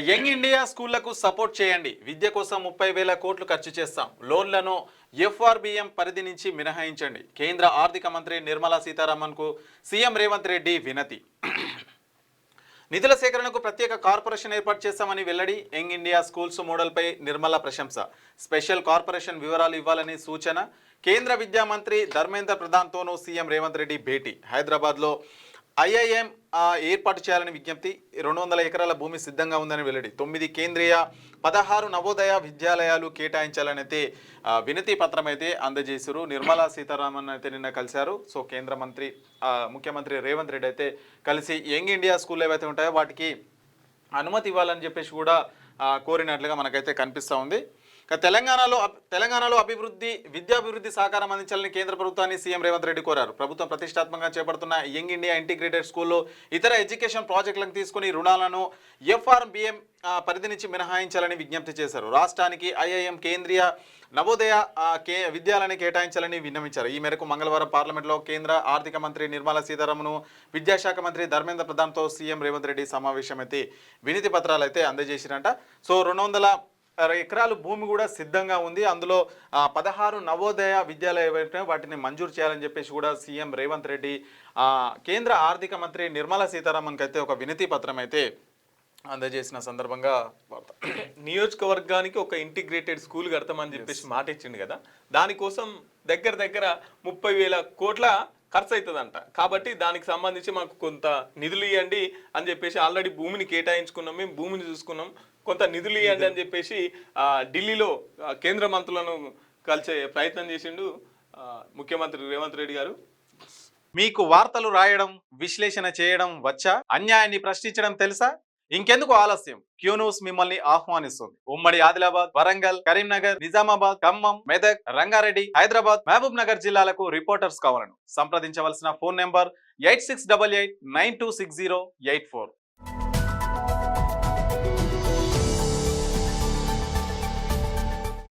Young India స్కూళ్లకు support చేయండి. విద్య కోసం 30,000 కోట్లు ఖర్చు చేస్తాం. లోన్లను ఎఫ్ఆర్బిఎం పరిధి నుంచి మినహాయించండి. కేంద్ర ఆర్థిక మంత్రి నిర్మలా సీతారామన్కు సీఎం రేవంత్ రెడ్డి వినతి. నిధుల సేకరణకు ప్రత్యేక కార్పొరేషన్ ఏర్పాటు చేస్తామని వెల్లడి. యంగ్ ఇండియా స్కూల్స్ మోడల్పై నిర్మలా ప్రశంస. స్పెషల్ కార్పొరేషన్ వివరాలు ఇవ్వాలని సూచన. కేంద్ర విద్యా మంత్రి ధర్మేంద్ర ప్రధాన్తోనూ సీఎం రేవంత్ రెడ్డి భేటీ. హైదరాబాద్లో ఐఐఎం ఏర్పాటు చేయాలని విజ్ఞప్తి. 200 ఎకరాల భూమి సిద్ధంగా ఉందని వెల్లడి. 9 కేంద్రీయ 16 నవోదయ విద్యాలయాలు కేటాయించాలని అయితే వినతి పత్రం అయితే అందజేశారు. నిర్మలా సీతారామన్ అయితే నిన్న కలిశారు. సో కేంద్ర మంత్రి ముఖ్యమంత్రి రేవంత్ రెడ్డి అయితే కలిసి యంగ్ ఇండియా స్కూల్ ఏవైతే ఉంటాయో వాటికి అనుమతి ఇవ్వాలని చెప్పేసి కూడా కోరినట్లుగా మనకైతే కనిపిస్తూ ఉంది. తెలంగాణలో విద్యాభివృద్ధి సహకారం అందించాలని కేంద్ర ప్రభుత్వాన్ని సీఎం రేవంత్ రెడ్డి కోరారు. ప్రభుత్వం ప్రతిష్టాత్మకంగా చేపడుతున్న యంగ్ ఇండియా ఇంటిగ్రేటెడ్ స్కూల్లో ఇతర ఎడ్యుకేషన్ ప్రాజెక్టులను తీసుకుని రుణాలను ఎఫ్ఆర్బిఎం పరిధి నుంచి మినహాయించాలని విజ్ఞప్తి చేశారు. రాష్ట్రానికి ఐఐఎం కేంద్రీయ నవోదయ విద్యాలయాన్ని కేటాయించాలని విన్నవించారు. ఈ మేరకు మంగళవారం పార్లమెంట్లో కేంద్ర ఆర్థిక మంత్రి నిర్మలా సీతారామన్, విద్యాశాఖ మంత్రి ధర్మేంద్ర ప్రధాన్తో సీఎం రేవంత్ రెడ్డి సమావేశం అయితే వినతి పత్రాలు అయితే అందజేసిరంట. సో 200 ఎకరాలు భూమి కూడా సిద్ధంగా ఉంది. అందులో 16 నవోదయ విద్యాలయాలు వాటిని మంజూరు చేయాలని చెప్పేసి కూడా సీఎం రేవంత్ రెడ్డి కేంద్ర ఆర్థిక మంత్రి నిర్మలా సీతారామన్కి అయితే ఒక వినతి పత్రం అయితే అందజేసిన సందర్భంగా నియోజకవర్గానికి ఒక ఇంటిగ్రేటెడ్ స్కూల్ కడతామని చెప్పేసి మాట ఇచ్చిండు కదా, దానికోసం దగ్గర 30,000 కోట్ల ఖర్చు అవుతుందంట. కాబట్టి దానికి సంబంధించి మాకు కొంత నిధులు ఇవ్వండి అని చెప్పేసి ఆల్రెడీ భూమిని కేటాయించుకున్నాం, మేము భూమిని చూసుకున్నాం, కొంత నిధులు ఇవ్వండి అని చెప్పేసి ఢిల్లీలో కేంద్ర మంత్రులను కలిసే ప్రయత్నం చేసిండు ముఖ్యమంత్రి రేవంత్ రెడ్డి గారు. మీకు వార్తలు రాయడం, విశ్లేషణ చేయడం వచ్చా? అన్యాయాన్ని ప్రశ్నించడం తెలుసా? ఇంకెందుకు ఆలస్యం? క్యూ న్యూస్ మిమ్మల్ని ఆహ్వానిస్తుంది. ఉమ్మడి ఆదిలాబాద్, వరంగల్, కరీంనగర్, నిజామాబాద్, ఖమ్మం, మెదక్, రంగారెడ్డి, హైదరాబాద్, మహబూబ్ నగర్ జిల్లాలకు రిపోర్టర్స్ కావాలను సంప్రదించవలసిన ఫోన్ నెంబర్ 8688926084.